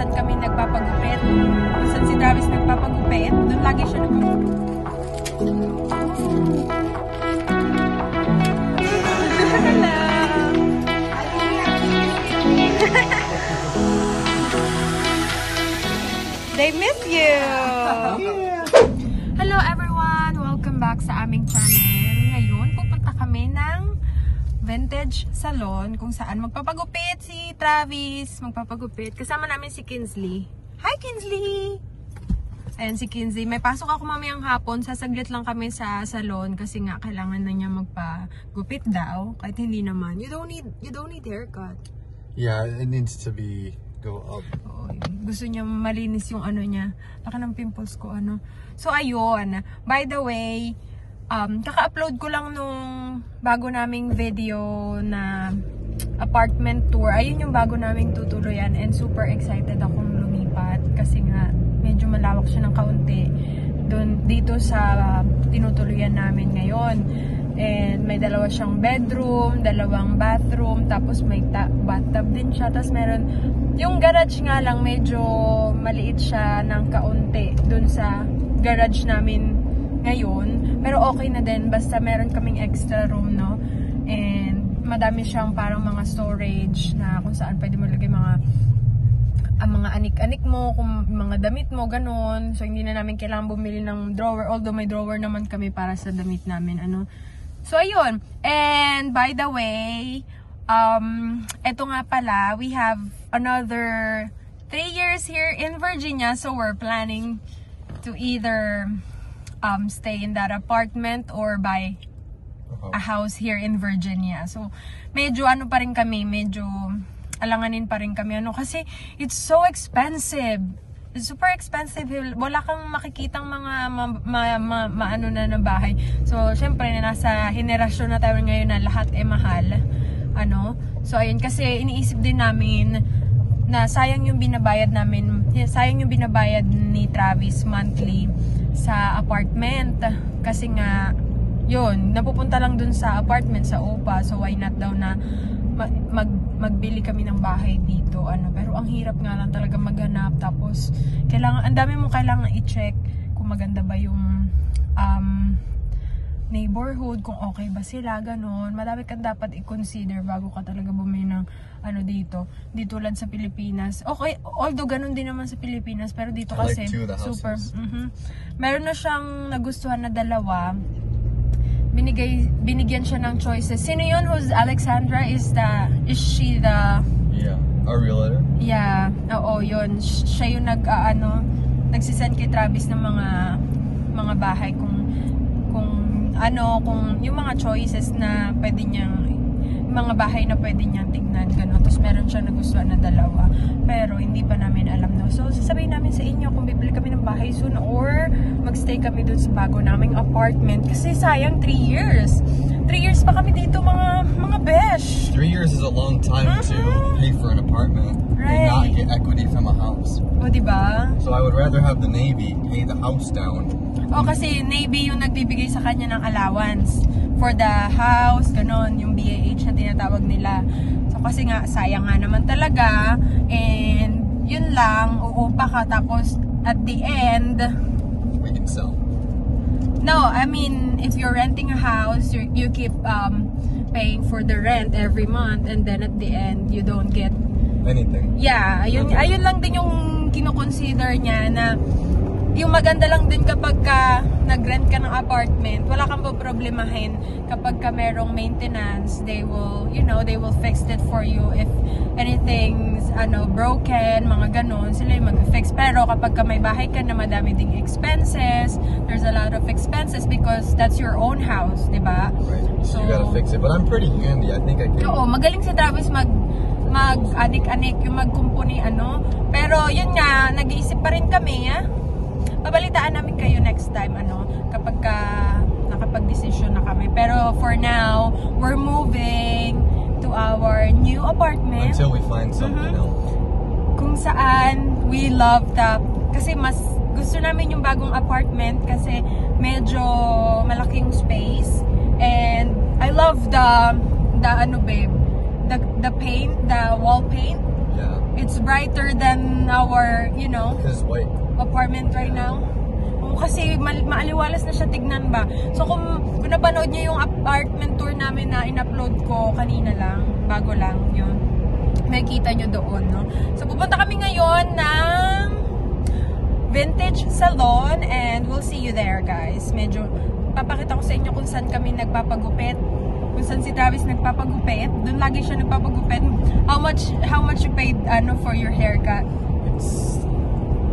saan kami nagpapagupit. Kung saan si Travis nagpapagupit, doon lagi siya nagpapagupit. Hello! They miss you! Hello everyone! Welcome back sa aming channel. Ngayon, pupunta kami ng vintage salon kung saan magpapagupit si Travis. Magpapagupit. Kasama namin si Kinsley. Hi Kinsley! Ayan si Kinsley. May pasok ako mamayang hapon. Sasaglit lang kami sa salon kasi nga kailangan na niya magpagupit daw. Kahit hindi naman. You don't need haircut. Yeah, it needs to be go up. Oo, gusto niya malinis yung ano niya. Laka ng pimples ko ano. So ayun. By the way, kaka-upload ko lang nung bago naming video na apartment tour. Ayun yung bago naming tutuluyan and super excited akong lumipat kasi nga medyo malawak siya ng kaunti dito sa tinutuluyan namin ngayon. And may dalawa siyang bedroom, dalawang bathroom, tapos may bathtub din siya. Tapos meron, yung garage nga lang medyo maliit siya ng kaunti dun sa garage namin ngayon. Pero okay na din, basta meron kaming extra room, no? And madami siyang parang mga storage na kung saan pwede mo lagay mga anik-anik mo, kung mga damit mo, ganun. So hindi na namin kailangan bumili ng drawer, although may drawer naman kami para sa damit namin, ano. So ayun, and by the way, eto nga pala, we have another 3 years here in Virginia, so we're planning to either stay in that apartment or buy a house here in Virginia. So medyo ano pa rin kami, medyo alanganin pa rin kami, ano, kasi it's so expensive. It's super expensive. Wala kang makikitang mga maano na bahay. So, syempre, nasa henerasyon na tayo ngayon na lahat mahal. Ano? So, ayun, kasi iniisip din namin na sayang yung binabayad ni Travis monthly sa apartment. Kasi nga, yun, napupunta lang dun sa apartment, sa OPA. So, why not daw na magbili kami ng bahay dito, ano. Pero ang hirap nga lang talaga maghanap, tapos ang dami mong kailangan i-check kung maganda ba yung neighborhood, kung okay ba sila, ganon. Madami kang dapat i-consider bago ka talaga bumili ng ano dito. Di tulad sa Pilipinas. Okay, although ganon din naman sa Pilipinas, pero dito kasi super. Meron na siyang nagustuhan na dalawa. Binigyan siya ng choices. Sino yun? Who's Alexandra? Is she the... Yeah, our realtor? Yeah, oo, yun. Siya yung nagsisend kay Travis ng mga bahay kung yung mga choices na pwede niyang, mga bahay na pwede niyang tignan, gano'n. Tapos meron siya nagustuhan na dalawa. Pero hindi pa namin alam, no. So, sasabihin namin sa inyo kung bibili kami ng bahay soon or magstay kami dun sa bago naming apartment. Kasi sayang 3 years. 3 years pa kami dito, mga besh. 3 years is a long time to pay for an apartment. Right. And not get equity from a house. O, diba? So I would rather have the Navy pay the house down. O, kasi Navy yung nagbibigay sa kanya ng allowance for the house, ganon, yung BAH na tinatawag nila. So, kasi nga, sayang nga naman talaga. And, yun lang, uupa ka, tapos, at the end, we can sell. No, I mean, if you're renting a house, you keep paying for the rent every month, and then at the end, you don't get anything. Yeah, ayun lang din yung kino-consider niya, na yung maganda lang din kapag nag-rent ka ng apartment, wala kang problemahin kapag merong maintenance, they will fix it for you if anything's broken, mga ganon, sila yung mag-fix. Pero kapag may bahay ka na madami ding expenses, there's a lot of expenses because that's your own house, diba? Right. So you gotta fix it. But I'm pretty handy. I think I can. Oo, magaling si Travis mag-anik-anik, yung magkumpuni, Pero yun nga, nag-iisip pa rin kami, Pabalitaan namin kayo next time, kapag nakapag-desisyon na kami. Pero for now, we're moving to our new apartment. Until we find something else. Kung saan we love kasi mas gusto namin yung bagong apartment kasi medyo malaking space. And I love the paint, the wall paint. Yeah. It's brighter than our, you know, Because white. apartment right now. Kasi maaliwalas na siya tignan ba. So kung napanood niyo yung apartment tour namin na in-upload ko kanina lang, bago lang yun, makikita nyo doon, no? So pupunta kami ngayon ng vintage salon and we'll see you there, guys. Medyo papakita ko sa inyo kung saan kami nagpapagupit, kung saan si Travis nagpapagupit. Doon lagi siya nagpapagupit. How much you paid for your haircut?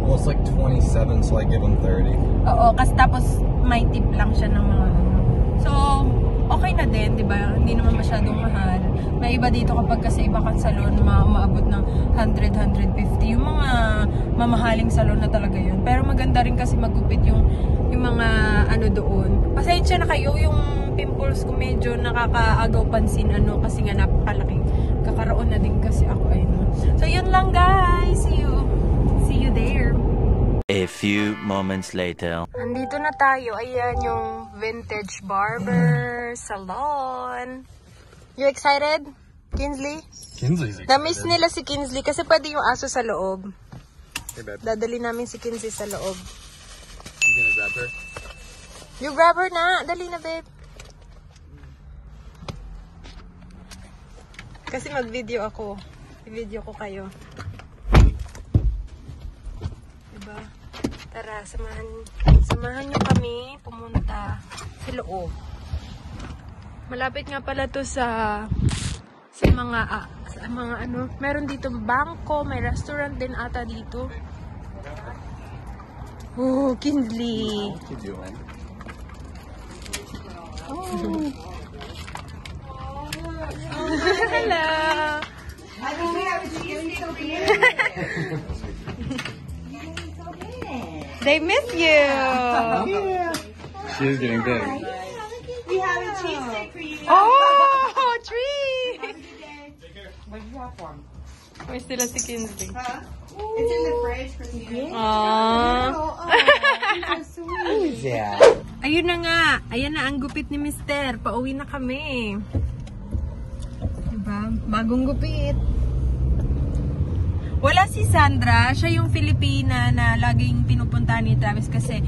It's like 27, so I give him 30. Oo, kasi tapos may tip lang siya ng mga So, okay na din, di ba? Hindi naman masyadong mahal. May iba dito kapag kasi iba kang salon, maabot ng 100, 150. Yung mga mamahaling salon na talaga yun. Pero maganda rin kasi magupit yung mga doon. Pasensya na kayo, yung pimples ko medyo nakakaagaw pansin, kasi nga napakalaking kakaroon na din kasi ako, So, yun lang, guys. See you there. A few moments later. Andito na tayo. Ayan yung vintage barber salon. You excited, Kinsley? Kinsley's excited. Na-miss nila si Kinsley kasi pwede yung aso sa loob. Hey, babe. Dadali namin si Kinsley sa loob. You gonna grab her? You grab her na. Dali na, babe. Kasi mag-video ako. I-video ko kayo. Diba? Tara, samahan nyo kami pumunta sa loob. Malapit nga pala to sa mga meron dito bangko, may restaurant din ata dito. Oh, Kinsley. What you doing? Oh. Hello. I think we have a cheesecake for you. They miss you. She is getting big. We have a cheesecake for you. Oh, tree. What do you have for him? Where's sila si Kinsley? Huh? It's in the fridge for you. Aww. So sweet. Yeah. Ayun na nga. Ayan na ang gupit ni Mister. Pauwi na kami. Diba? Bagong gupit. Wala si Sandra. Siya yung Filipina na laging pinupunta ni Travis kasi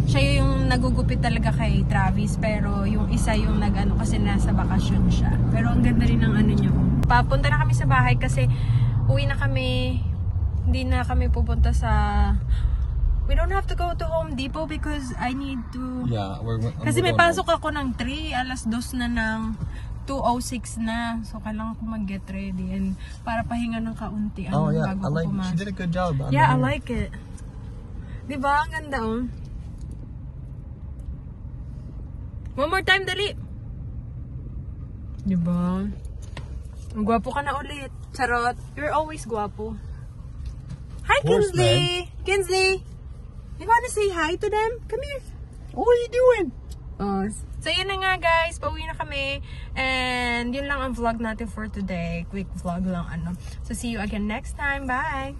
siya yung nagugupit talaga kay Travis. Pero yung isa yung kasi nasa bakasyon siya. Pero ang ganda rin ng niyo. Papunta na kami sa bahay kasi uwi na kami. Hindi na kami pupunta sa... We don't have to go to Home Depot because I need to... Yeah, Kasi may pasok ako ng 3, alas 2 na ng 2:06 na. So, kailangan ko mag-get ready and para pahinga ng kaunti Oh yeah, bago I like. ko pumasok. She did a good job. Yeah, I like it. Diba? Ang ganda, oh. One more time, dali. Diba? Ang gwapo ka na ulit. Charot. You're always gwapo. Hi, Of course, Kinsley! Kinsley! You wanna say hi to them? Come here. What are you doing? Oh, so yun na nga, guys, pauwi na kami and yun lang ang vlog natin for today, quick vlog lang So see you again next time, bye.